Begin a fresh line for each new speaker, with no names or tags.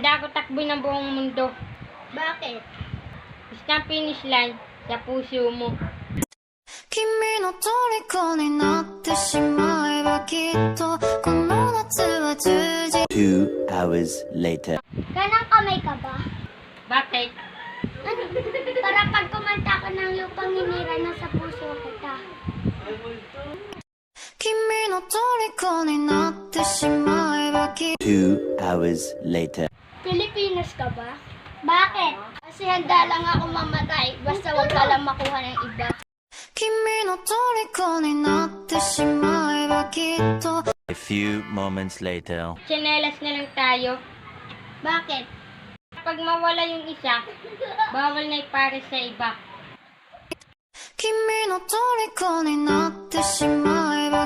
Handa ako takboy ng buong mundo.
Bakit?
Basta finish line sa puso mo.
君の虜になってしまえばきっとこの夏は充実
2 hours later.
Kanang kamay ka ba?
Bakit?
Ano? Para pag kumanta ka ng lupang hinira na sa puso kita.
君の虜になってしまえばきっと
2 hours later.
Pilipinas ka ba? Bakit? Kasi handa lang ako mamatay basta wag ka lang makuha ng iba.
君の虜になってしまえばきっと
A few moments later.
Tsinelas na lang tayo.
Bakit?
Pag mawala yung isa, bawal na ipares sa iba.
君の虜になってしまえば